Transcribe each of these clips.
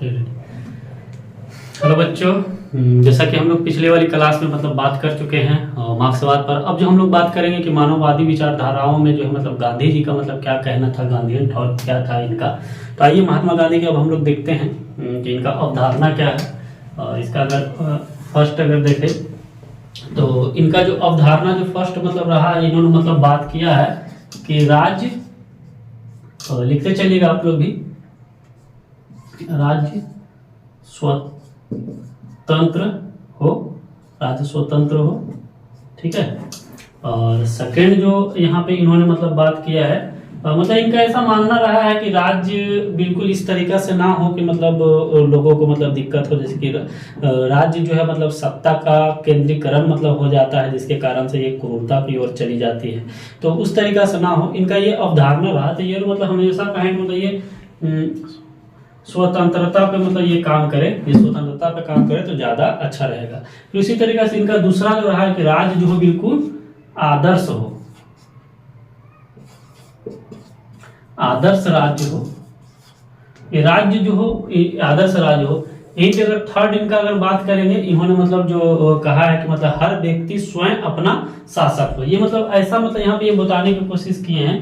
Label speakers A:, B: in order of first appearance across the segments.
A: Hello बच्चों, जैसा कि हम लोग पिछले वाली क्लास में मतलब बात कर चुके हैं मार्क्सवाद पर। अब जो हम लोग बात करेंगे कि मानववादी विचारधाराओं में जो है मतलब गांधी जी का मतलब क्या कहना था, गांधीयन थॉट क्या था इनका। तो आइए महात्मा गांधी के अब हम लोग देखते हैं कि इनका अवधारणा क्या है। इसका अगर फर्स्ट अगर देखें तो इनका जो अवधारणा जो फर्स्ट मतलब रहा, इन्होंने मतलब बात किया है कि राज्य, लिखते चलिएगा आप लोग भी, राज्य स्वतंत्र हो, राज्य स्वतंत्र हो, ठीक है। और सेकंड जो यहाँ पे इन्होंने मतलब बात किया है, मतलब इनका ऐसा मानना रहा है कि राज्य बिल्कुल इस तरीका से ना हो कि मतलब लोगों को मतलब दिक्कत हो, जैसे कि राज्य जो है मतलब सत्ता का केंद्रीकरण मतलब हो जाता है, जिसके कारण से ये क्रूरता की ओर चली जाती है। तो उस तरीका से ना हो, इनका ये अवधारणा रहा। तो ये मतलब हमेशा कहेंगे मतलब ये स्वतंत्रता पे मतलब ये काम करे, ये स्वतंत्रता पे काम करे तो ज्यादा अच्छा रहेगा। फिर उसी तरीके से इनका दूसरा जो रहा है कि राज्य जो हो बिल्कुल आदर्श हो, आदर्श राज्य हो, ये राज्य जो हो आदर्श राज्य हो। यही पे अगर थर्ड इनका अगर बात करेंगे, इन्होंने मतलब जो कहा है कि मतलब हर व्यक्ति स्वयं अपना शासक हो। ये मतलब ऐसा मतलब यहाँ पे ये बताने की कोशिश किए हैं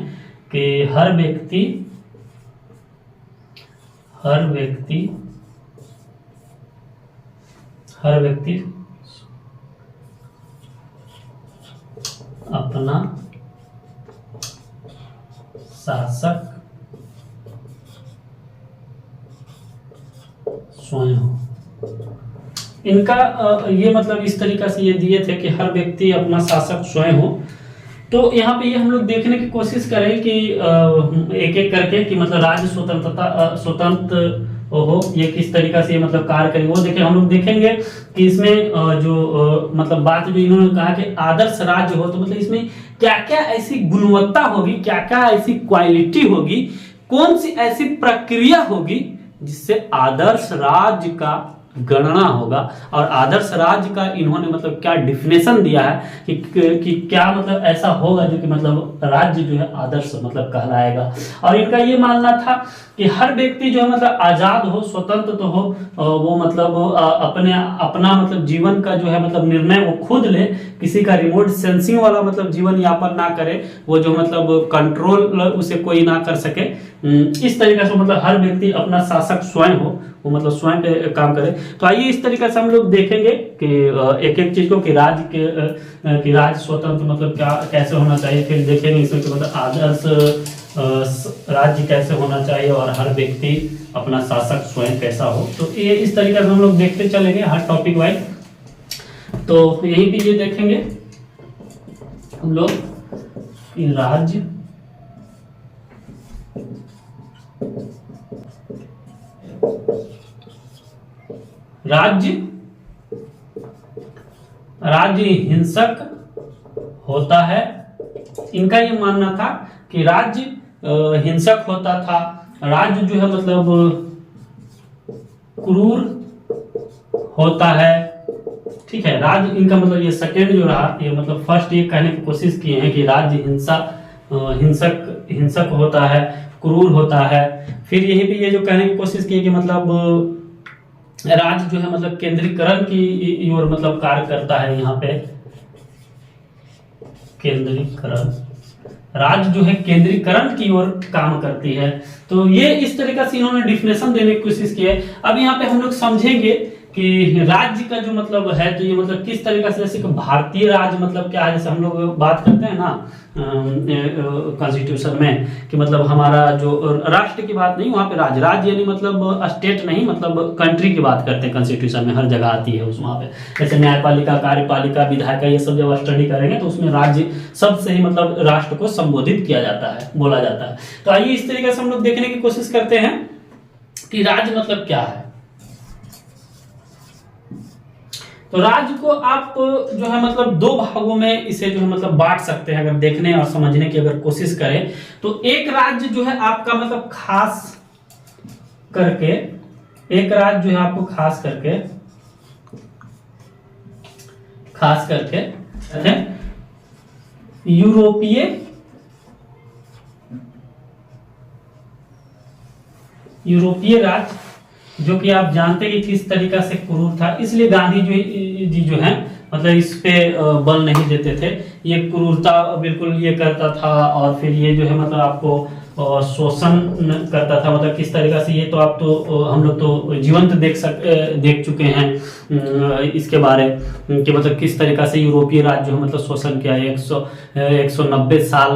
A: कि हर व्यक्ति अपना शासक स्वयं हो। इनका ये मतलब इस तरीका से ये दिए थे कि हर व्यक्ति अपना शासक स्वयं हो। तो यहाँ पे ये हम लोग देखने की कोशिश करें कि एक एक करके कि मतलब राज्य स्वतंत्र हो, ये किस तरीका से ये मतलब कार्य करें, वो देखें। हम लोग देखेंगे कि इसमें जो मतलब बात जो इन्होंने कहा कि आदर्श राज्य हो, तो मतलब इसमें क्या क्या ऐसी गुणवत्ता होगी, क्या क्या ऐसी क्वालिटी होगी, कौन सी ऐसी प्रक्रिया होगी जिससे आदर्श राज्य का गणना होगा। और आदर्श राज्य का इन्होंने मतलब क्या डिफिनेशन दिया है कि क्या मतलब ऐसा होगा जो कि मतलब राज्य जो है आदर्श मतलब कहलाएगा। और इनका ये मानना था कि हर व्यक्ति जो है मतलब आजाद हो, स्वतंत्र तो हो, वो मतलब अपना मतलब जीवन का जो है मतलब निर्णय वो खुद ले, किसी का रिमोट सेंसिंग वाला मतलब जीवन यापन ना करे, वो जो मतलब कंट्रोल उसे कोई ना कर सके। इस तरीके से मतलब हर व्यक्ति अपना शासक स्वयं हो, वो मतलब स्वयं पे काम करे। तो आइए इस तरीके से हम लोग देखेंगे कि एक एक चीज को कि राज्य स्वतंत्र मतलब क्या कैसे होना चाहिए। फिर देखेंगे इसमें कि मतलब आदर्श राज्य कैसे होना चाहिए और हर व्यक्ति अपना शासक स्वयं कैसा हो। तो ये इस तरीके से हम लोग देखते चलेंगे हर टॉपिक वाइज। तो यही भी ये देखेंगे हम लोग कि राज्य हिंसक होता है। इनका ये मानना था कि राज्य हिंसक होता था, राज्य जो है मतलब क्रूर होता है, ठीक है। राज्य इनका मतलब ये सेकेंड जो रहा, ये मतलब फर्स्ट ये कहने की कोशिश किए हैं कि राज्य हिंसक होता है, क्रूर होता है। फिर यही भी ये जो कहने की कोशिश की कि मतलब राज्य जो है मतलब केंद्रीकरण की ओर मतलब कार्य करता है। यहाँ पे केंद्रीकरण, राज्य जो है केंद्रीकरण की ओर काम करती है। तो ये इस तरीके से इन्होंने डिफिनेशन देने की कोशिश की है। अब यहाँ पे हम लोग समझेंगे कि राज्य का जो मतलब है, तो ये मतलब किस तरीके से, जैसे कि भारतीय राज्य मतलब क्या है, जैसे हम लोग बात करते हैं ना कॉन्स्टिट्यूशन में कि मतलब हमारा जो राष्ट्र की बात नहीं, वहां पे राज्य यानी मतलब स्टेट नहीं, मतलब कंट्री की बात करते हैं। कॉन्स्टिट्यूशन में हर जगह आती है उस वहां पे, जैसे न्यायपालिका, कार्यपालिका, विधायिका, ये सब जब स्टडी करेंगे तो उसमें राज्य सबसे ही मतलब राष्ट्र को संबोधित किया जाता है, बोला जाता है। तो आइए इस तरीके से हम लोग देखने की कोशिश करते हैं कि राज्य मतलब क्या है। तो राज्य को आप जो है मतलब दो भागों में इसे जो है मतलब बांट सकते हैं, अगर देखने और समझने की अगर कोशिश करें तो। एक राज्य जो है आपका मतलब खास करके, एक राज्य जो है आपको खास करके यूरोपीय राज्य जो कि आप जानते हैं कि किस तरीका से क्रूर था, इसलिए गांधी जी जो है मतलब इस पे बल नहीं देते थे। ये क्रूरता बिल्कुल ये करता था, और फिर ये जो है मतलब आपको शोषण करता था। मतलब किस तरीका से, ये तो आप तो हम लोग तो जीवंत देख चुके हैं इसके बारे कि मतलब किस तरीका से यूरोपीय राज्य जो है मतलब शोषण किया है। 190 साल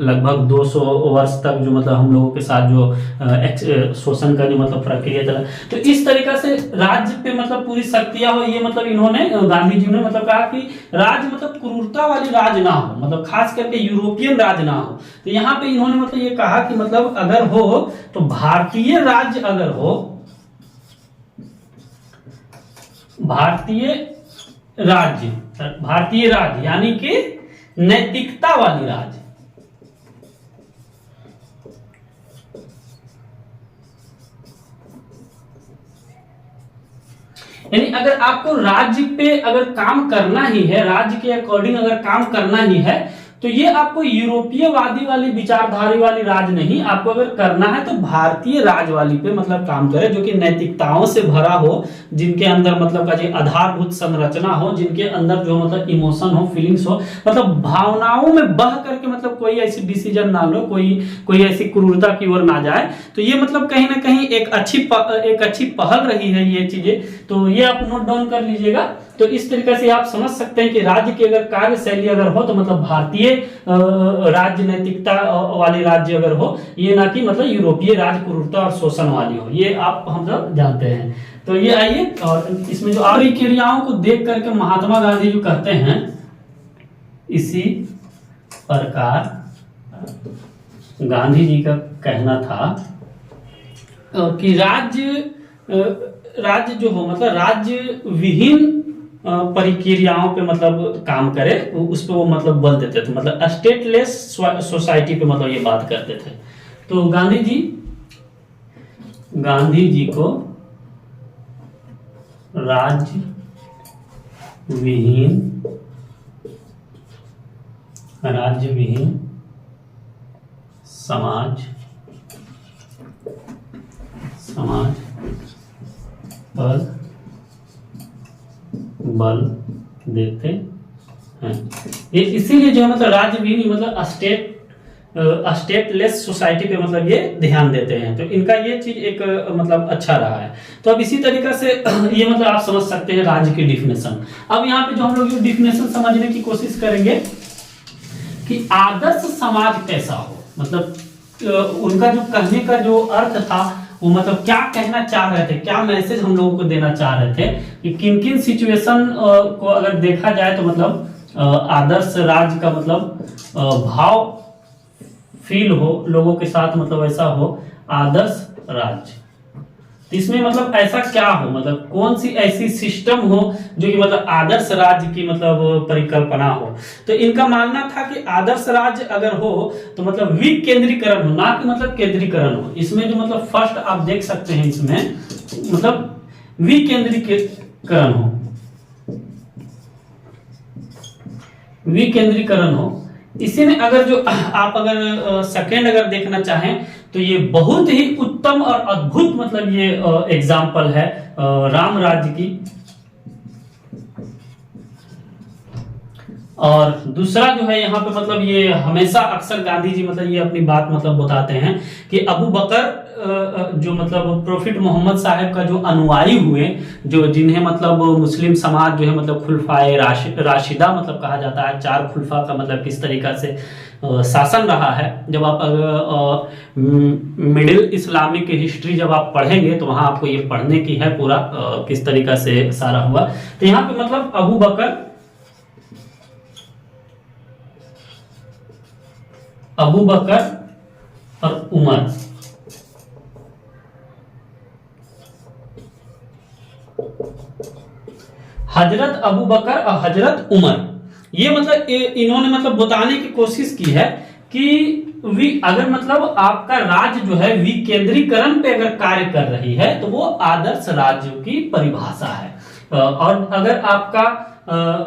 A: लगभग 200 वर्ष तक जो मतलब हम लोगों के साथ जो शोषण का जो मतलब प्रक्रिया चला। तो इस तरीका से राज्य पे मतलब पूरी शक्तियां हो, ये मतलब इन्होंने गांधी जी ने मतलब कहा कि राज मतलब क्रूरता वाली राज ना हो, मतलब खास करके यूरोपियन राज ना हो। तो यहाँ पे इन्होंने मतलब ये कहा कि मतलब अगर हो तो भारतीय राज्य, अगर हो भारतीय राज्य यानी कि नैतिकता वाली राज्य। यानी अगर आपको राज्य पे अगर काम करना ही है, राज्य के अकॉर्डिंग अगर काम करना ही है, तो ये आपको यूरोपीयवादी वाली विचारधारा वाली राज नहीं, आपको अगर करना है तो भारतीय राज वाली पे मतलब काम करे, जो कि नैतिकताओं से भरा हो, जिनके अंदर मतलब का जो आधारभूत संरचना हो, जिनके अंदर जो मतलब इमोशन हो, फीलिंग्स हो, मतलब भावनाओं में बह करके मतलब कोई ऐसी डिसीजन ना लो, कोई ऐसी क्रूरता की ओर ना जाए। तो ये मतलब कहीं ना कहीं एक अच्छी पहल रही है ये चीजें, तो ये आप नोट डाउन कर लीजिएगा। तो इस तरीके से आप समझ सकते हैं कि राज्य की अगर कार्यशैली अगर हो तो मतलब भारतीय राज्य नैतिकता वाली राज्य अगर हो, ये ना कि मतलब यूरोपीय राज्य क्रूरता और शोषण वाली हो, ये आप हम सब जानते हैं। तो ये आइए, और इसमें जो प्रक्रियाओं को देख करके महात्मा गांधी जो कहते हैं, इसी प्रकार गांधी जी का कहना था कि राज्य जो हो मतलब राज्य विहीन प्रक्रियाओं पे मतलब काम करे, उस पे वो मतलब बल देते थे, मतलब स्टेटलेस सोसाइटी पे मतलब ये बात करते थे। तो गांधी जी को राज्य विहीन समाज पर बल देते हैं। ये इसीलिए जो है मतलब राज्य विहीन मतलब स्टेटलेस सोसाइटी पे मतलब ये ध्यान देते हैं। तो इनका ये चीज एक मतलब अच्छा रहा है। तो अब इसी तरीका से ये मतलब आप समझ सकते हैं राज्य की डिफिनेशन। अब यहाँ पे जो हम लोग डिफिनेशन समझने की कोशिश करेंगे कि आदर्श समाज कैसा हो, मतलब उनका जो कहने का जो अर्थ था वो मतलब क्या कहना चाह रहे थे, क्या मैसेज हम लोगों को देना चाह रहे थे, कि किन किन सिचुएशन को अगर देखा जाए तो मतलब आदर्श राज्य का मतलब भाव फील हो लोगों के साथ, मतलब ऐसा हो आदर्श राज्य। तो इसमें मतलब ऐसा क्या हो, मतलब कौन सी ऐसी सिस्टम हो जो कि मतलब आदर्श राज्य की मतलब परिकल्पना हो। तो इनका मानना था कि आदर्श राज्य अगर हो तो मतलब विकेंद्रीकरण हो, ना कि मतलब केंद्रीकरण हो। इसमें जो मतलब फर्स्ट आप देख सकते हैं, इसमें मतलब विकेंद्रीकरण हो। इसी में अगर जो आप अगर सेकेंड अगर देखना चाहें तो ये बहुत ही उत्तम और अद्भुत मतलब ये एग्जाम्पल है राम राज्य की। और दूसरा जो है यहाँ पे मतलब ये हमेशा अक्सर गांधी जी मतलब ये अपनी बात मतलब बताते हैं कि अबू बकर जो मतलब प्रोफिट मोहम्मद साहब का जो अनुयायी हुए, जो जिन्हें मतलब मुस्लिम समाज जो है मतलब खुलफाए राशिदा मतलब कहा जाता है, चार खुलफा का मतलब किस तरीका से शासन रहा है। जब आप मिडिल इस्लामिक हिस्ट्री जब आप पढ़ेंगे तो वहां आपको ये पढ़ने की है पूरा किस तरीका से सारा हुआ। तो यहाँ पे मतलब अबू बकर और उमर, हजरत अबू बकर और हजरत उमर, ये मतलब इन्होंने मतलब बताने की कोशिश की है कि अगर मतलब आपका राज्य जो है विकेंद्रीकरण पे अगर कार्य कर रही है तो वो आदर्श राज्य की परिभाषा है। और अगर आपका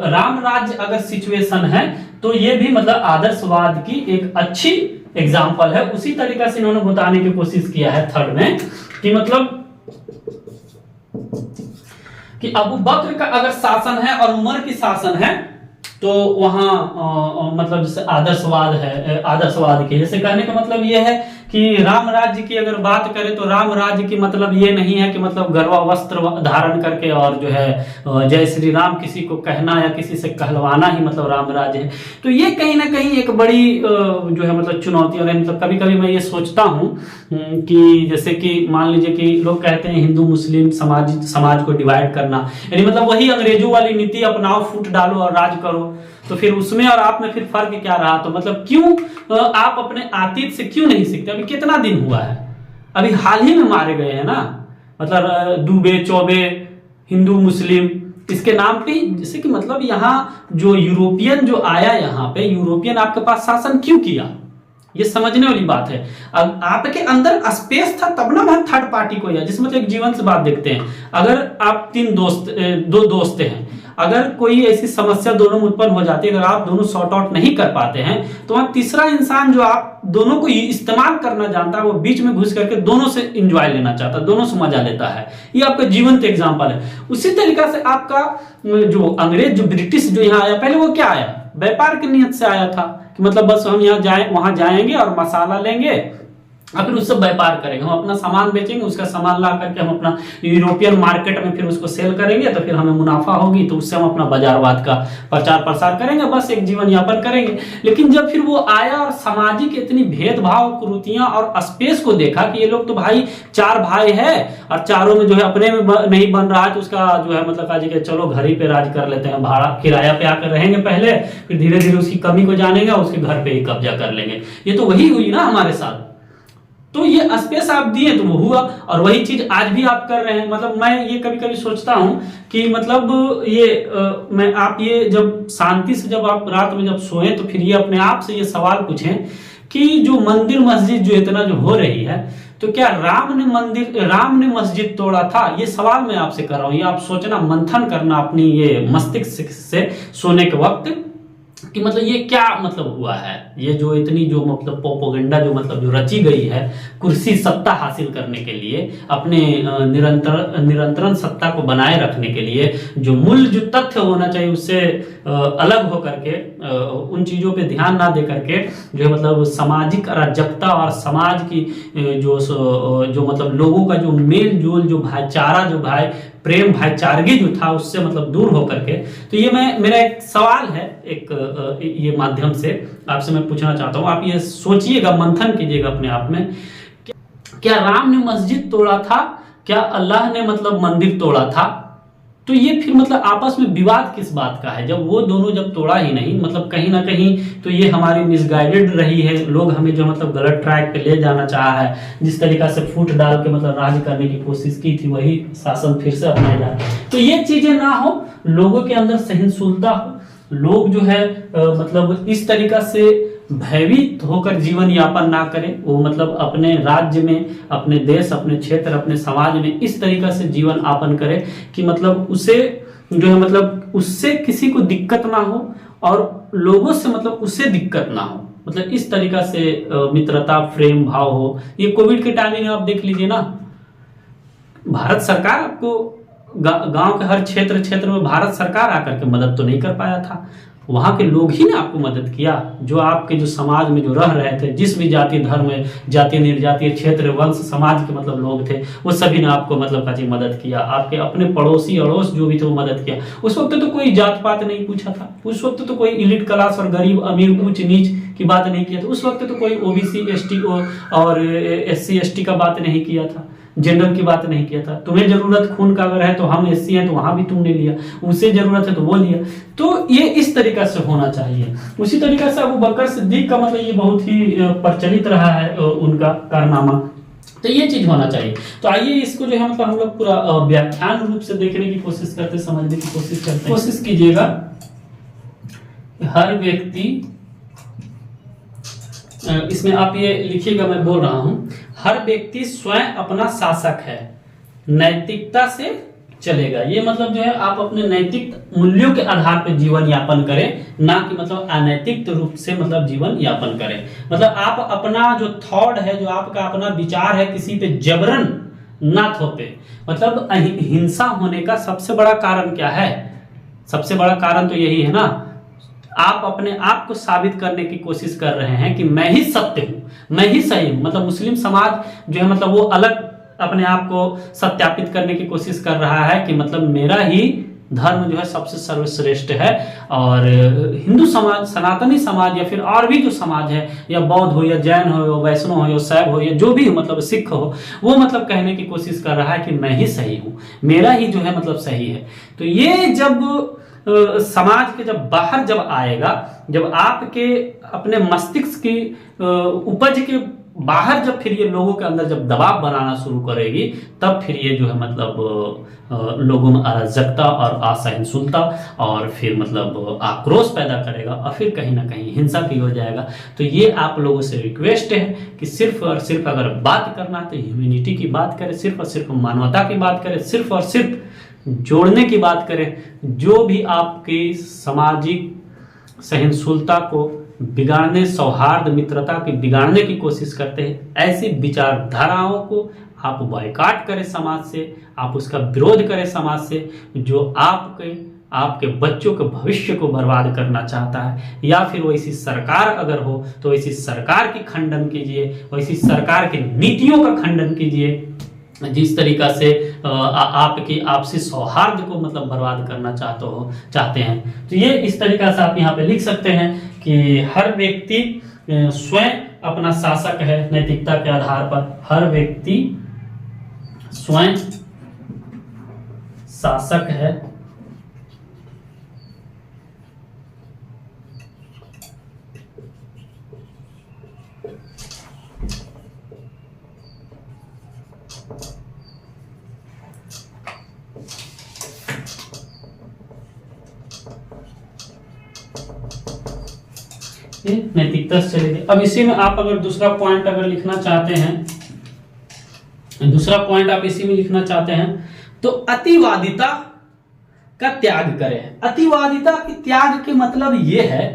A: राम राज्य अगर सिचुएशन है तो ये भी मतलब आदर्शवाद की एक अच्छी एग्जाम्पल है। उसी तरीके से इन्होंने बताने की कोशिश किया है थर्ड में कि मतलब कि अबू बकर का अगर शासन है और उमर की शासन है तो वहां मतलब जैसे आदर्शवाद है, आदर्शवाद के जैसे कहने का मतलब ये है कि राम राज्य की अगर बात करें तो राम राज्य की मतलब ये नहीं है कि मतलब गरवा वस्त्र धारण करके और जो है जय श्री राम किसी को कहना या किसी से कहलवाना ही मतलब राम राज्य है। तो ये कहीं ना कहीं एक बड़ी जो है मतलब चुनौती है। मतलब कभी कभी मैं ये सोचता हूँ कि जैसे कि मान लीजिए कि लोग कहते हैं हिंदू मुस्लिम समाज को डिवाइड करना, यानी मतलब वही अंग्रेजों वाली नीति अपनाओ, फूट डालो और राज करो। तो फिर उसमें और आप में फिर फर्क क्या रहा? तो मतलब क्यों आप अपने अतीत से क्यों नहीं सीखते? अभी कितना दिन हुआ है, अभी हाल ही में मारे गए हैं ना, मतलब दुबे चौबे हिंदू मुस्लिम इसके नाम पे, जैसे कि मतलब यहाँ जो यूरोपियन जो आया यहाँ पे, यूरोपियन आपके पास शासन क्यों किया? ये समझने वाली बात है। अब आपके अंदर स्पेस था तब ना वहां थर्ड पार्टी को या जिसमें एक जीवन से बात देखते हैं। अगर आप दो दोस्त हैं, अगर कोई ऐसी समस्या दोनों में उत्पन्न हो जाती है, अगर आप दोनों सॉर्ट आउट नहीं कर पाते हैं तो वहां तीसरा इंसान जो आप दोनों को इस्तेमाल करना जानता है वो बीच में घुस करके दोनों से इंजॉय लेना चाहता है, दोनों से मजा लेता है। ये आपका जीवंत एग्जांपल है। उसी तरीका से आपका जो अंग्रेज जो ब्रिटिश जो यहाँ आया, पहले वो क्या आया? व्यापार की नियत से आया था कि मतलब बस हम यहाँ वहां जाएंगे और मसाला लेंगे और फिर उससे व्यापार करेंगे, हम अपना सामान बेचेंगे, उसका सामान ला करके हम अपना यूरोपियन मार्केट में फिर उसको सेल करेंगे तो फिर हमें मुनाफा होगी, तो उससे हम अपना बाजारवाद का प्रचार प्रसार करेंगे, बस एक जीवन यापन करेंगे। लेकिन जब फिर वो आया और सामाजिक इतनी भेदभाव कुरीतियां और स्पेस को देखा कि ये लोग तो भाई चार भाई है और चारों में जो है अपने में नहीं बन रहा है, तो उसका जो है मतलब कहा कि चलो घर ही पे राज कर लेते हैं, भाड़ा किराया पे आकर रहेंगे पहले, फिर धीरे धीरे उसकी कमी को जानेंगे, उसके घर पे ही कब्जा कर लेंगे। ये तो वही हुई ना हमारे साथ। तो ये स्पेस आप दिए तो वो हुआ, और वही चीज आज भी आप कर रहे हैं। मतलब मैं ये कभी कभी सोचता हूं कि मतलब ये मैं आप ये जब शांति से जब आप रात में जब सोएं तो फिर ये अपने आप से ये सवाल पूछें कि जो मंदिर मस्जिद जो इतना जो हो रही है, तो क्या राम ने मस्जिद तोड़ा था? ये सवाल मैं आपसे कर रहा हूं। ये आप सोचना, मंथन करना अपनी ये मस्तिष्क से सोने के वक्त कि मतलब ये क्या मतलब हुआ है। ये जो इतनी जो मतलब प्रोपेगेंडा जो मतलब जो रची गई है कुर्सी सत्ता हासिल करने के लिए, अपने निरंतरण सत्ता को बनाए रखने के लिए, जो मूल जो तथ्य होना चाहिए उससे अलग हो करके उन चीजों पे ध्यान ना दे करके जो है मतलब सामाजिक अराजकता और समाज की जो मतलब लोगों का जो मेल जोल जो भाईचारा जो प्रेम भाईचारगी जो था उससे मतलब दूर हो करके। तो ये मेरा एक सवाल है, एक ये माध्यम से आपसे मैं पूछना चाहता हूँ, आप ये सोचिएगा, मंथन कीजिएगा अपने आप में, क्या राम ने मस्जिद तोड़ा था? क्या अल्लाह ने मतलब मंदिर तोड़ा था? तो ये फिर मतलब आपस में विवाद किस बात का है जब वो दोनों जब तोड़ा ही नहीं? मतलब कहीं ना कहीं तो ये हमारी मिसगाइडेड रही है, लोग हमें जो मतलब गलत ट्रैक पे ले जाना चाहा है, जिस तरीका से फूट डाल के मतलब राज करने की कोशिश की थी वही शासन फिर से अपनाया जाए। तो ये चीजें ना हो, लोगों के अंदर सहिष्णुता हो, लोग जो है मतलब इस तरीका से भयभीत होकर जीवन यापन ना करें, वो मतलब अपने राज्य में, अपने देश, अपने क्षेत्र, अपने समाज में इस तरीका से जीवन यापन करे कि मतलब उसे जो है मतलब उससे किसी को दिक्कत ना हो और लोगों से मतलब उससे दिक्कत ना हो। मतलब इस तरीका से मित्रता प्रेम भाव हो। ये कोविड के टाइमिंग आप देख लीजिए ना, भारत सरकार आपको गांव के हर क्षेत्र में भारत सरकार आकर के मदद तो नहीं कर पाया था, वहां के लोग ही ने आपको मदद किया, जो आपके जो समाज में जो रह रहे थे, जिस भी जाति धर्म जातीय निर्जातीय क्षेत्र वंश समाज के मतलब लोग थे, वो सभी ने आपको मतलब काजी मदद किया। आपके अपने पड़ोसी अड़ोस जो भी थे वो मदद किया। उस वक्त तो कोई जात पात नहीं पूछा था, उस वक्त तो कोई इलिट क्लास और गरीब अमीर ऊंच नीच की बात नहीं किया था, उस वक्त तो कोई ओबीसी एसटी और SC ST का बात नहीं किया था, जनरल की बात नहीं किया था। तुम्हें जरूरत खून का अगर है तो हम SC हैं तो वहां भी तुमने लिया, उसे जरूरत है तो वो लिया। तो ये इस तरीका से होना चाहिए। उसी तरीका से अबू बकर सिद्दीक का मतलब ये बहुत ही प्रचलित रहा है उनका कारनामा, तो ये चीज होना चाहिए। तो आइए इसको जो है मतलब हम लोग पूरा व्याख्यान रूप से देखने की कोशिश करते, समझने की कोशिश करते हैं। कोशिश कीजिएगा हर व्यक्ति, इसमें आप ये लिखिएगा, मैं बोल रहा हूं, हर व्यक्ति स्वयं अपना शासक है, नैतिकता से चलेगा। ये मतलब जो है आप अपने नैतिक मूल्यों के आधार पर जीवन यापन करें, ना कि मतलब अनैतिक रूप से मतलब जीवन यापन करें। मतलब आप अपना जो थॉट है, जो आपका अपना विचार है, किसी पे जबरन ना थोपे। मतलब हिंसा होने का सबसे बड़ा कारण क्या है? सबसे बड़ा कारण तो यही है ना, आप अपने आप को साबित करने की कोशिश कर रहे हैं कि मैं ही सत्य हूं, मैं ही सही हूं। मतलब मुस्लिम समाज जो है मतलब वो अलग अपने आप को सत्यापित करने की कोशिश कर रहा है कि मतलब मेरा ही धर्म जो है सबसे सर्वश्रेष्ठ है। और हिंदू समाज, सनातनी समाज या फिर और भी जो समाज है, या बौद्ध हो या जैन हो या वैष्णव हो या शैव हो या जो भी हो, मतलब सिख हो, वो मतलब कहने की कोशिश कर रहा है कि मैं ही सही हूँ, मेरा ही जो है मतलब सही है। तो ये जब समाज के जब बाहर जब आएगा, जब आपके अपने मस्तिष्क की उपज के बाहर जब फिर ये लोगों के अंदर जब दबाव बनाना शुरू करेगी, तब फिर ये जो है मतलब लोगों में अराजकता और असहिष्णुता और फिर मतलब आक्रोश पैदा करेगा और फिर कहीं ना कहीं हिंसा की हो जाएगा। तो ये आप लोगों से रिक्वेस्ट है कि सिर्फ और सिर्फ अगर बात करना है तो ह्यूमैनिटी की बात करें, सिर्फ और सिर्फ मानवता की बात करें, सिर्फ और सिर्फ जोड़ने की बात करें। जो भी आपकी सामाजिक सहिष्णुता को बिगाड़ने, सौहार्द मित्रता की बिगाड़ने की कोशिश करते हैं, ऐसी विचारधाराओं को आप बॉयकॉट करें समाज से, आप उसका विरोध करें समाज से, जो आपके बच्चों के भविष्य को बर्बाद करना चाहता है। या फिर वैसी सरकार अगर हो तो वैसी सरकार की खंडन कीजिए, वैसी सरकार की नीतियों का खंडन कीजिए जिस तरीका से आपकी आपसी सौहार्द को मतलब बर्बाद करना चाहते हैं। तो ये इस तरीका से आप यहाँ पे लिख सकते हैं कि हर व्यक्ति स्वयं अपना शासक है नैतिकता के आधार पर। हर व्यक्ति स्वयं शासक है नैतिकता से चलेगी। अब इसी में आप अगर दूसरा पॉइंट अगर लिखना चाहते हैं, दूसरा पॉइंट आप इसी में लिखना चाहते हैं तो अतिवादिता का त्याग करें। अतिवादिता के त्याग के मतलब ये है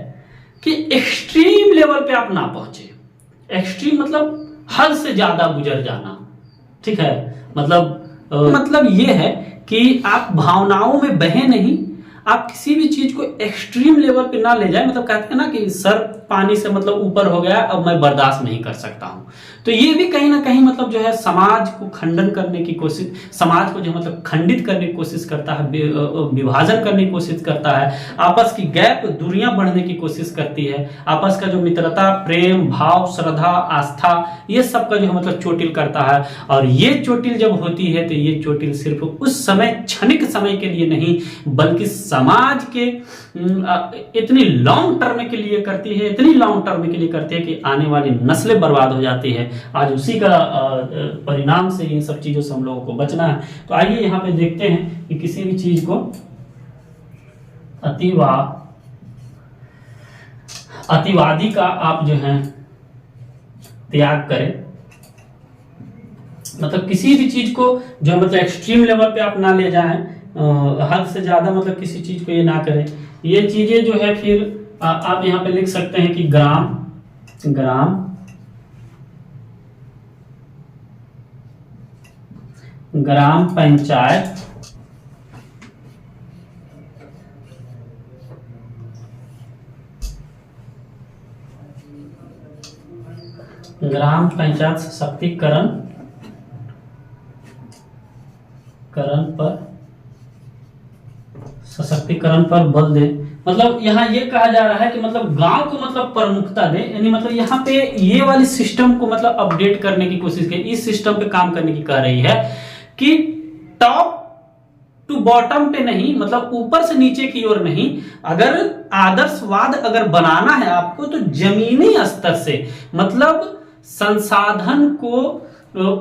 A: कि एक्सट्रीम लेवल पे आप ना पहुंचे। एक्सट्रीम मतलब हद से ज्यादा गुजर जाना, ठीक है। मतलब ये है कि आप भावनाओं में बहे नहीं, आप किसी भी चीज को एक्सट्रीम लेवल पे ना ले जाए। मतलब कहते हैं ना कि सर पानी से मतलब ऊपर हो गया, अब मैं बर्दाश्त नहीं कर सकता हूं। तो ये भी कहीं ना कहीं मतलब जो है समाज को खंडन करने की कोशिश, समाज को जो मतलब खंडित करने की कोशिश करता है, विभाजन करने की कोशिश करता है, आपस की गैप दूरियां बढ़ने की कोशिश करती है, आपस का जो मित्रता, प्रेम भाव, श्रद्धा, आस्था, ये सब का जो है मतलब चोटिल करता है। और ये चोटिल जब होती है तो ये चोटिल सिर्फ उस समय, क्षणिक समय के लिए नहीं, बल्कि समाज के इतनी लॉन्ग टर्म के लिए करती है, इतनी लॉन्ग टर्म के लिए करती है कि आने वाली नस्लें बर्बाद हो जाती है। आज उसी का परिणाम से इन सब चीजों से हम लोगों को बचना है। तो आइए यहाँ पे देखते हैं कि किसी भी चीज को अतिवादी का आप जो है त्याग करें। मतलब किसी भी चीज को जो मतलब एक्सट्रीम लेवल पे आप ना ले जाएं, हद से ज्यादा मतलब किसी चीज को ये ना करें। ये चीजें जो है फिर आप यहाँ पे लिख सकते हैं कि ग्राम पंचायत सशक्तिकरण पर बल दे। मतलब यहाँ ये कहा जा रहा है कि मतलब गांव को मतलब प्रमुखता दे, यानी मतलब यहाँ पे ये वाली सिस्टम को मतलब अपडेट करने की कोशिश की, इस सिस्टम पे काम करने की कह रही है कि टॉप टू बॉटम पे नहीं, मतलब ऊपर से नीचे की ओर नहीं। अगर आदर्शवाद अगर बनाना है आपको तो जमीनी स्तर से, मतलब संसाधन को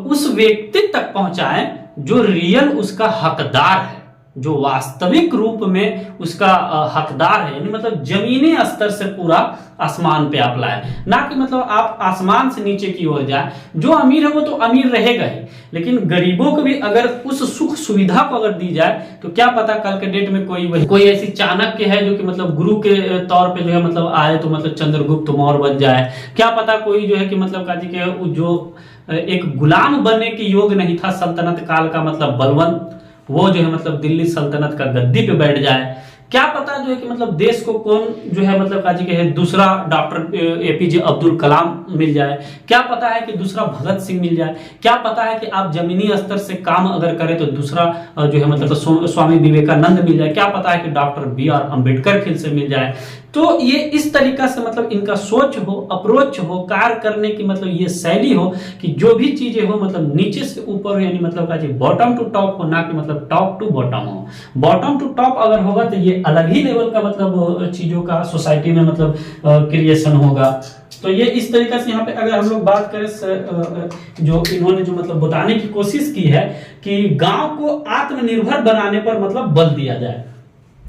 A: उस व्यक्ति तक पहुंचाएं जो रियल उसका हकदार है, जो वास्तविक रूप में उसका हकदार है। यानी मतलब जमीनी स्तर से पूरा आसमान पे आप लाए, ना कि मतलब आप आसमान से नीचे की ओर जाए। जो अमीर है वो तो अमीर रहेगा ही, लेकिन गरीबों को भी अगर उस सुख सुविधा को अगर दी जाए तो क्या पता कल के डेट में कोई ऐसी चाणक्य है जो कि मतलब गुरु के तौर पे जो है मतलब आए तो मतलब चंद्रगुप्त मौर्य बन जाए। क्या पता कोई जो है कि मतलब काजी के जो एक गुलाम बनने के योग्य नहीं था सल्तनत काल का मतलब बलवंत, वो जो है मतलब दिल्ली सल्तनत का गद्दी पे बैठ जाए। क्या पता जो है कि मतलब देश को कौन जो है मतलब काजी के है दूसरा डॉक्टर एपीजे अब्दुल कलाम मिल जाए, क्या पता है कि दूसरा भगत सिंह मिल जाए, क्या पता है कि आप जमीनी स्तर से काम अगर करें तो दूसरा जो है मतलब स्वामी विवेकानंद मिल जाए, क्या पता है कि डॉक्टर BR अम्बेडकर फिर से मिल जाए। तो ये इस तरीका से मतलब इनका सोच हो, अप्रोच हो, कार्य करने की मतलब ये शैली हो कि जो भी चीजें हो मतलब नीचे से ऊपर यानी मतलब का बॉटम टू टॉप हो, ना कि मतलब टॉप टू बॉटम हो। बॉटम टू टॉप अगर होगा तो ये अलग ही लेवल का मतलब चीजों का सोसाइटी में मतलब क्रिएशन होगा। तो ये इस तरीके से यहाँ पे अगर हम लोग बात करें जो इन्होंने जो मतलब बताने की कोशिश की है कि गांव को आत्मनिर्भर बनाने पर मतलब बल दिया जाए।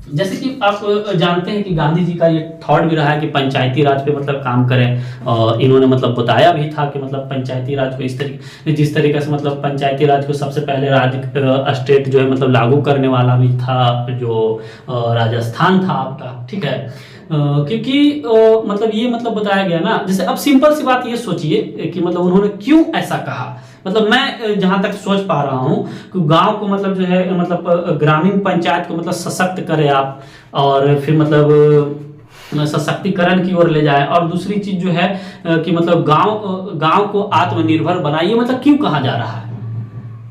A: जैसे कि आप जानते हैं कि गांधी जी का ये थॉट भी रहा है कि पंचायती राज पे मतलब काम करें, और इन्होंने मतलब बताया भी था कि मतलब पंचायती राज को इस तरीके जिस तरीके से मतलब पंचायती राज को सबसे पहले राज्य स्टेट जो है मतलब लागू करने वाला भी था जो राजस्थान था आपका, ठीक है। क्योंकि मतलब ये मतलब बताया गया ना, जैसे अब सिंपल सी बात ये सोचिए कि मतलब उन्होंने क्यों ऐसा कहा। मतलब मैं जहां तक सोच पा रहा हूं कि गांव को मतलब जो है मतलब ग्रामीण पंचायत को मतलब सशक्त करे आप, और फिर मतलब सशक्तिकरण की ओर ले जाए, और दूसरी चीज जो है कि मतलब गांव को आत्मनिर्भर बनाइए, मतलब क्यों कहा जा रहा है।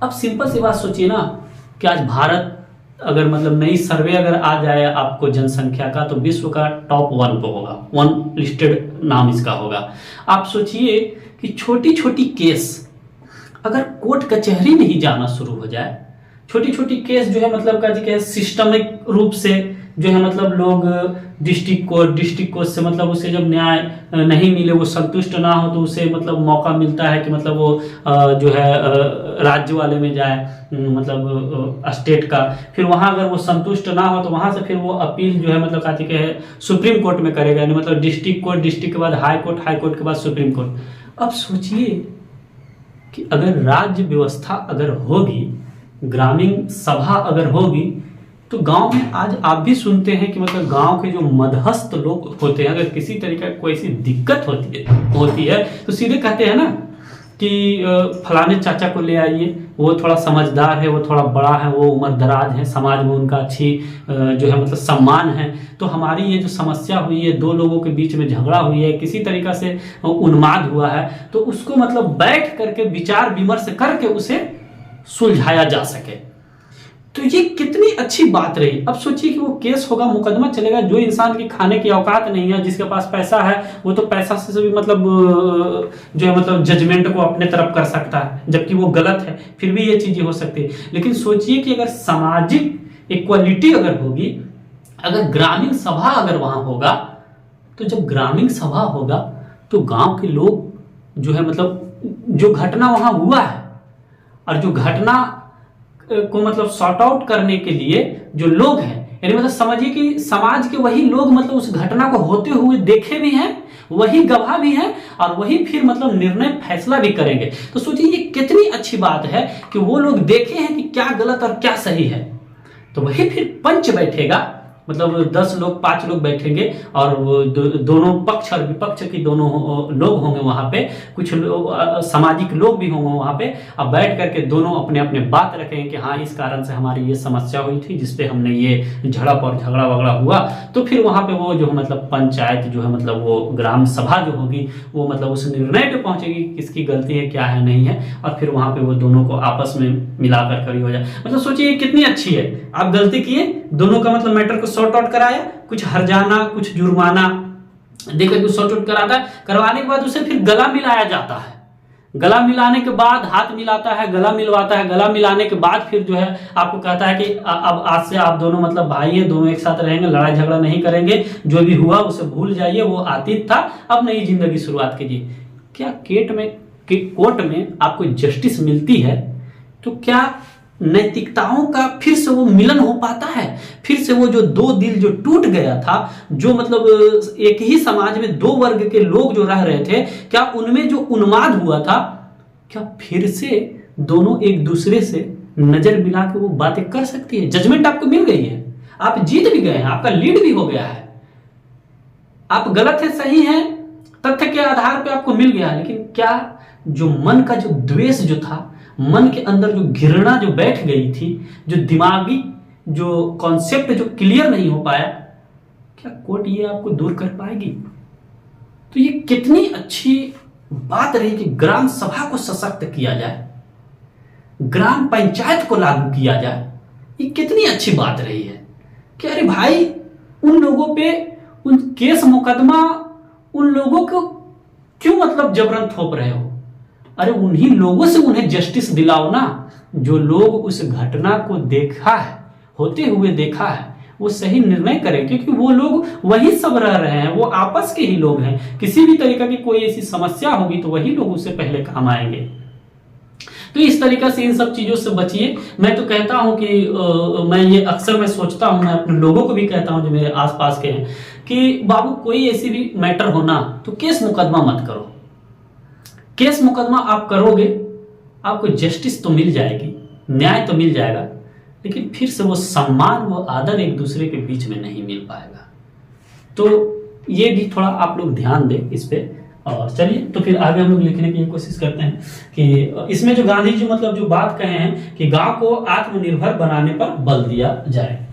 A: अब सिंपल सी बात सोचिए ना कि आज भारत अगर मतलब नई सर्वे अगर आ जाए आपको जनसंख्या का, तो विश्व का टॉप 1 पे होगा, 1 लिस्टेड नाम इसका होगा। आप सोचिए कि छोटी छोटी केस अगर कोर्ट कचहरी में ही जाना शुरू हो जाए, छोटी छोटी केस जो है मतलब का जी सिस्टमिक रूप से जो है मतलब लोग डिस्ट्रिक्ट कोर्ट से मतलब उसे जब न्याय नहीं मिले, वो संतुष्ट ना हो, तो उसे मतलब मौका मिलता है कि मतलब वो जो है राज्य वाले में जाए, मतलब स्टेट का, फिर वहां अगर वो संतुष्ट ना हो तो वहां से फिर वो अपील जो है मतलब कहते हैं सुप्रीम कोर्ट में करेगा, यानी मतलब डिस्ट्रिक्ट के बाद हाई कोर्ट के बाद सुप्रीम कोर्ट। अब सोचिए कि अगर राज्य व्यवस्था अगर होगी, ग्रामीण सभा अगर होगी, तो गांव में आज आप भी सुनते हैं कि मतलब गांव के जो मध्यस्थ लोग होते हैं, अगर किसी तरीके की कोई सी दिक्कत होती है तो सीधे कहते हैं ना कि फलाने चाचा को ले आइए, वो थोड़ा समझदार है, वो थोड़ा बड़ा है, वो उम्र दराज है, समाज में उनका अच्छी जो है मतलब सम्मान है। तो हमारी ये जो समस्या हुई है, 2 लोगों के बीच में झगड़ा हुई है, किसी तरीका से उन्माद हुआ है, तो उसको मतलब बैठ करके विचार विमर्श करके उसे सुलझाया जा सके। तो ये कितनी अच्छी बात रही। अब सोचिए कि वो केस होगा, मुकदमा चलेगा, जो इंसान की खाने की औकात नहीं है, जिसके पास पैसा है, वो तो पैसा से भी मतलब जो है मतलब जजमेंट को अपने तरफ कर सकता है, जबकि वो गलत है, फिर भी ये चीजें हो सकती है। लेकिन सोचिए कि अगर सामाजिक इक्वालिटी अगर होगी, अगर ग्रामीण सभा अगर वहां होगा, तो जब ग्रामीण सभा होगा तो गांव के लोग जो है मतलब जो घटना वहां हुआ है, और जो घटना को मतलब सॉर्ट आउट करने के लिए जो लोग हैं, यानी मतलब समझिए कि समाज के वही लोग मतलब उस घटना को होते हुए देखे भी हैं, वही गवाह भी हैं, और वही फिर मतलब निर्णय फैसला भी करेंगे। तो सोचिए ये कितनी अच्छी बात है कि वो लोग देखे हैं कि क्या गलत और क्या सही है, तो वही फिर पंच बैठेगा, मतलब 10 लोग 5 लोग बैठेंगे, और वो दोनों पक्ष और विपक्ष की दोनों लोग होंगे वहां पे, कुछ सामाजिक लोग भी होंगे वहां पे। अब बैठ करके दोनों अपने अपने बात रखेंगे कि हाँ इस कारण से हमारी ये समस्या हुई थी, जिसपे हमने ये झड़प और झगड़ा वगड़ा हुआ। तो फिर वहां पे वो जो मतलब पंचायत जो है मतलब वो ग्राम सभा जो होगी, वो मतलब उस निर्णय पे पहुंचेगी किसकी गलती है क्या है नहीं है, और फिर वहां पे वो दोनों को आपस में मिलाकर करी हो जाए। मतलब सोचिए कितनी अच्छी है, आप गलती किए, दोनों का मतलब मैटर को सॉर्ट आउट कराया, कुछ हर्जाना कुछ जुर्माना देकर कुछ सॉर्ट आउट कराता है, करवाने के बाद उसे फिर गला मिलाया जाता है, गला मिलाने के बाद हाथ मिलाता है, गला मिलवाता है, गला मिलाने के बाद फिर जो है आपको कहता है कि अब आज से आप दोनों मतलब भाई है, दोनों एक साथ रहेंगे, लड़ाई झगड़ा नहीं करेंगे, जो भी हुआ उसे भूल जाइए, वो अतीत था, अब नई जिंदगी शुरुआत कीजिए। क्या कोर्ट में आपको जस्टिस मिलती है, तो क्या नैतिकताओं का फिर से वो मिलन हो पाता है, फिर से वो जो 2 दिल जो टूट गया था, जो मतलब एक ही समाज में 2 वर्ग के लोग जो रह रहे थे, क्या उनमें जो उन्माद हुआ था, क्या फिर से दोनों एक दूसरे से नजर मिला के वो बातें कर सकती है। जजमेंट आपको मिल गई है, आप जीत भी गए हैं, आपका लीड भी हो गया है, आप गलत है सही है तथ्य के आधार पे आपको मिल गया, लेकिन क्या जो मन का जो द्वेष जो था, मन के अंदर जो घृणा जो बैठ गई थी, जो दिमागी जो कॉन्सेप्ट जो क्लियर नहीं हो पाया, क्या कोर्ट ये आपको दूर कर पाएगी? तो ये कितनी अच्छी बात रही कि ग्राम सभा को सशक्त किया जाए, ग्राम पंचायत को लागू किया जाए। ये कितनी अच्छी बात रही है कि अरे भाई, उन लोगों पे उन केस मुकदमा उन लोगों को क्यों मतलब जबरन थोप रहे हो? अरे उन्हीं लोगों से उन्हें जस्टिस दिलाओ ना, जो लोग उस घटना को देखा है, होते हुए देखा है, वो सही निर्णय करें, क्योंकि वो लोग वही सब रह रहे हैं, वो आपस के ही लोग हैं। किसी भी तरीके की कोई ऐसी समस्या होगी तो वही लोग उससे पहले काम आएंगे। तो इस तरीके से इन सब चीजों से बचिए। मैं तो कहता हूं कि मैं ये अक्सर मैं सोचता हूं, मैं अपने लोगों को भी कहता हूं जो मेरे आसपास के हैं, कि बाबू कोई ऐसी भी मैटर हो ना तो केस मुकदमा मत करो। केस मुकदमा आप करोगे, आपको जस्टिस तो मिल जाएगी, न्याय तो मिल जाएगा, लेकिन फिर से वो सम्मान, वो आदर एक दूसरे के बीच में नहीं मिल पाएगा। तो ये भी थोड़ा आप लोग ध्यान दें इस पे। और चलिए तो फिर आगे हम लोग लिखने की कोशिश करते हैं कि इसमें जो गांधी जी मतलब जो बात कहे हैं कि गांव को आत्मनिर्भर बनाने पर बल दिया जाए।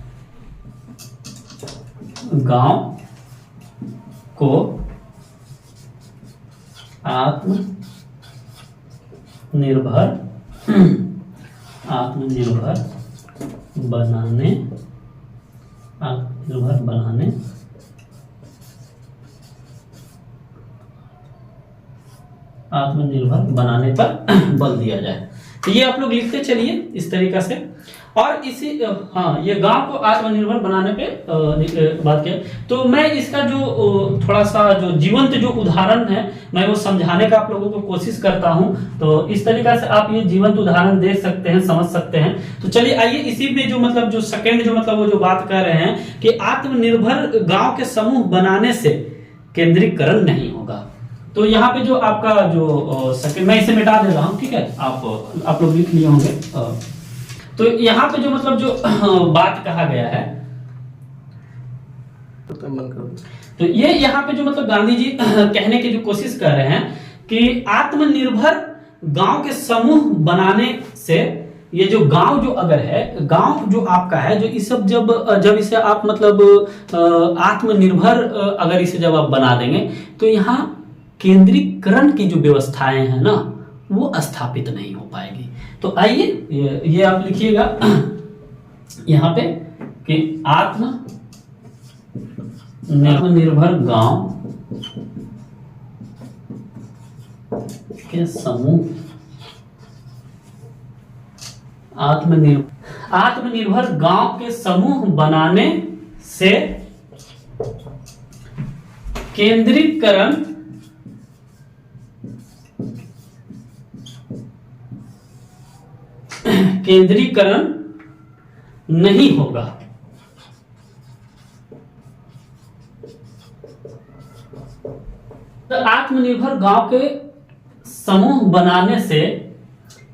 A: गांव को आत्मनिर्भर बनाने पर बल दिया जाए। तो ये आप लोग लिखते चलिए इस तरीका से। और इसी ये गांव को आत्मनिर्भर बनाने पे बात किया। तो मैं इसका जो थोड़ा सा जो जीवंत जो उदाहरण है मैं वो समझाने का आप लोगों को कोशिश करता हूं। तो इस तरीका से आप ये जीवंत उदाहरण देख सकते हैं, समझ सकते हैं। तो चलिए आइए इसी में जो मतलब जो सेकंड जो मतलब वो जो बात कर रहे हैं कि आत्मनिर्भर गांव के समूह बनाने से केंद्रीकरण नहीं होगा। तो यहाँ पे जो आपका जो सेकंड, मैं इसे मिटा दे रहा हूँ, ठीक है, आप लोग लिख लिए होंगे। तो यहाँ पे जो मतलब जो बात कहा गया है, तो ये यहाँ पे जो मतलब गांधी जी कहने की जो कोशिश कर रहे हैं कि आत्मनिर्भर गांव के समूह बनाने से, ये जो गांव जो अगर है, गांव जो आपका है, जो इस सब जब इसे आप मतलब आत्मनिर्भर अगर इसे जब आप बना देंगे तो यहाँ केंद्रीकरण की जो व्यवस्थाएं हैं ना वो स्थापित नहीं हो पाएगी। तो आइए ये आप लिखिएगा यहाँ पे कि आत्मनिर्भर गांव के समूह, आत्मनिर्भर गांव के समूह बनाने से केंद्रीकरण नहीं होगा। तो आत्मनिर्भर गांव के समूह बनाने से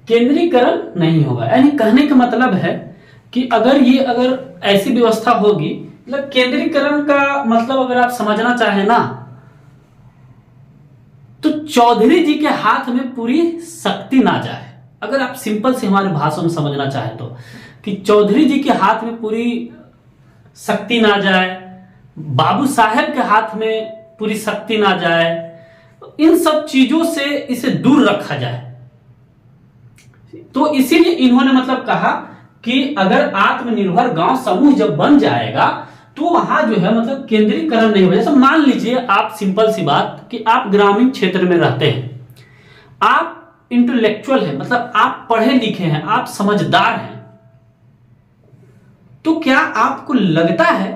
A: केंद्रीकरण नहीं होगा, यानी कहने का मतलब है कि अगर ऐसी व्यवस्था होगी, मतलब केंद्रीकरण का मतलब अगर आप समझना चाहें ना तो चौधरी जी के हाथ में पूरी शक्ति ना जाए। अगर आप सिंपल से हमारे भाषा में समझना चाहें तो कि चौधरी जी के हाथ में पूरी शक्ति ना जाए, बाबू साहेब के हाथ में पूरी शक्ति ना जाए, इन सब चीजों से इसे दूर रखा जाए। तो इसीलिए इन्होंने मतलब कहा कि अगर आत्मनिर्भर गांव समूह जब बन जाएगा तो वहां जो है मतलब केंद्रीकरण नहीं हो। जैसे मान लीजिए आप, सिंपल सी बात कि आप ग्रामीण क्षेत्र में रहते हैं, आप इंटेलेक्चुअल है, मतलब आप पढ़े लिखे हैं, आप समझदार हैं, तो क्या आपको लगता है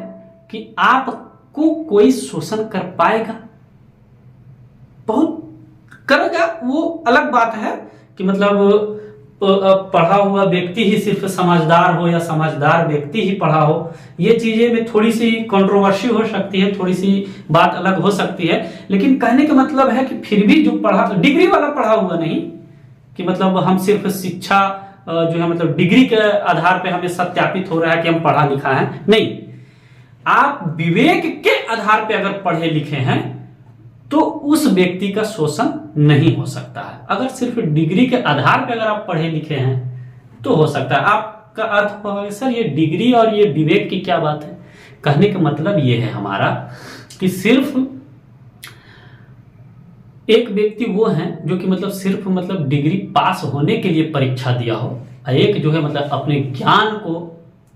A: कि आपको कोई शोषण कर पाएगा? बहुत करेगा, वो अलग बात है कि मतलब पढ़ा हुआ व्यक्ति ही सिर्फ समझदार हो या समझदार व्यक्ति ही पढ़ा हो, ये चीजें में थोड़ी सी कंट्रोवर्सी हो सकती है, थोड़ी सी बात अलग हो सकती है। लेकिन कहने का मतलब है कि फिर भी जो पढ़ा, डिग्री वाला पढ़ा हुआ नहीं कि मतलब हम सिर्फ शिक्षा जो है मतलब डिग्री के आधार पे हमें सत्यापित हो रहा है कि हम पढ़ा लिखा है, नहीं, आप विवेक के आधार पे अगर पढ़े लिखे हैं तो उस व्यक्ति का शोषण नहीं हो सकता है। अगर सिर्फ डिग्री के आधार पर अगर आप पढ़े लिखे हैं तो हो सकता है। आपका अर्थ होगा सर ये डिग्री और ये विवेक की क्या बात है। कहने का मतलब ये है हमारा कि सिर्फ एक व्यक्ति वो है जो कि मतलब सिर्फ मतलब डिग्री पास होने के लिए परीक्षा दिया हो, एक जो है मतलब अपने ज्ञान को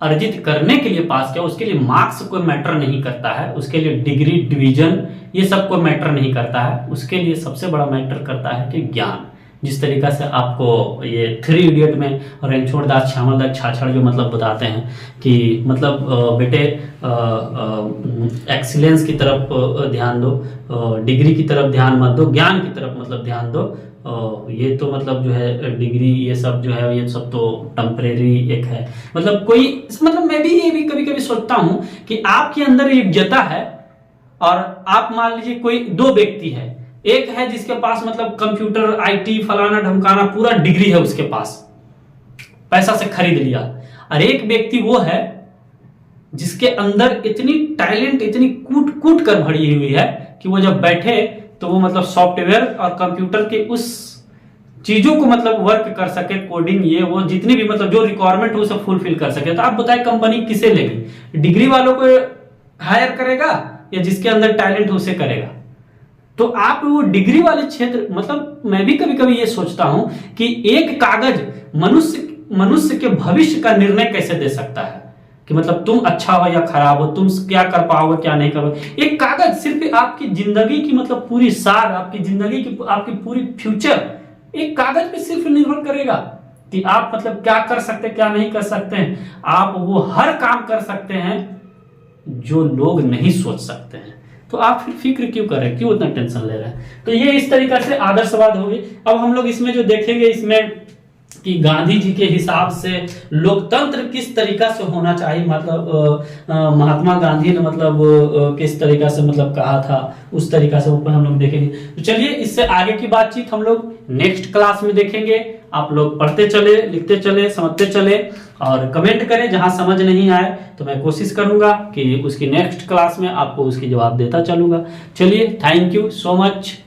A: अर्जित करने के लिए पास किया, उसके लिए मार्क्स कोई मैटर नहीं करता है, उसके लिए डिग्री डिवीजन ये सब कोई मैटर नहीं करता है। उसके लिए सबसे बड़ा मैटर करता है कि ज्ञान। जिस तरीका से आपको ये 3 इडियट में रणछोड़ दास छामलदास छाछड़ जो मतलब बताते हैं कि मतलब बेटे एक्सीलेंस की तरफ ध्यान दो, डिग्री की तरफ ध्यान मत दो, ज्ञान की तरफ मतलब ध्यान दो। ये तो मतलब जो है डिग्री ये सब जो है ये सब तो टेम्परेरी एक है। मतलब कोई मतलब मैं भी ये भी कभी कभी सोचता हूं कि आपके अंदर योग्यता है और आप मान लीजिए कोई 2 व्यक्ति है, एक है जिसके पास मतलब कंप्यूटर आईटी फलाना ढमकाना पूरा डिग्री है उसके पास, पैसा से खरीद लिया, और एक व्यक्ति वो है जिसके अंदर इतनी टैलेंट इतनी कूट कूट कर भरी हुई है कि वो जब बैठे तो वो मतलब सॉफ्टवेयर और कंप्यूटर के उस चीजों को मतलब वर्क कर सके, कोडिंग ये वो जितनी भी मतलब जो रिक्वायरमेंट हो उसे फुलफिल कर सके। तो आप बताएं कंपनी किसे लेगी, डिग्री वालों को हायर करेगा या जिसके अंदर टैलेंट हो उसे करेगा। तो आप वो डिग्री वाले क्षेत्र मतलब मैं भी कभी कभी ये सोचता हूं कि एक कागज मनुष्य के भविष्य का निर्णय कैसे दे सकता है कि मतलब तुम अच्छा हो या खराब हो, तुम क्या कर पाओगे क्या नहीं करोगे। एक कागज सिर्फ आपकी जिंदगी की मतलब पूरी सार, आपकी जिंदगी की आपकी पूरी फ्यूचर एक कागज पे सिर्फ निर्भर करेगा कि आप मतलब क्या कर सकते क्या नहीं कर सकते हैं। आप वो हर काम कर सकते हैं जो लोग नहीं सोच सकते हैं। तो आप फिर फिक्र क्यों कर रहे हैं, क्यों उतना टेंशन ले रहे हैं। तो ये इस तरीका से आदर्शवाद होगी। अब हम लोग इसमें जो देखेंगे इसमें कि गांधी जी के हिसाब से लोकतंत्र किस तरीका से होना चाहिए, मतलब महात्मा गांधी ने मतलब किस तरीका से मतलब कहा था, उस तरीका से ऊपर हम लोग देखेंगे। तो चलिए इससे आगे की बातचीत हम लोग नेक्स्ट क्लास में देखेंगे। आप लोग पढ़ते चले, लिखते चले, समझते चले और कमेंट करें जहां समझ नहीं आए तो मैं कोशिश करूंगा कि उसकी नेक्स्ट क्लास में आपको उसकी जवाब देता चलूंगा। चलिए, थैंक यू सो मच।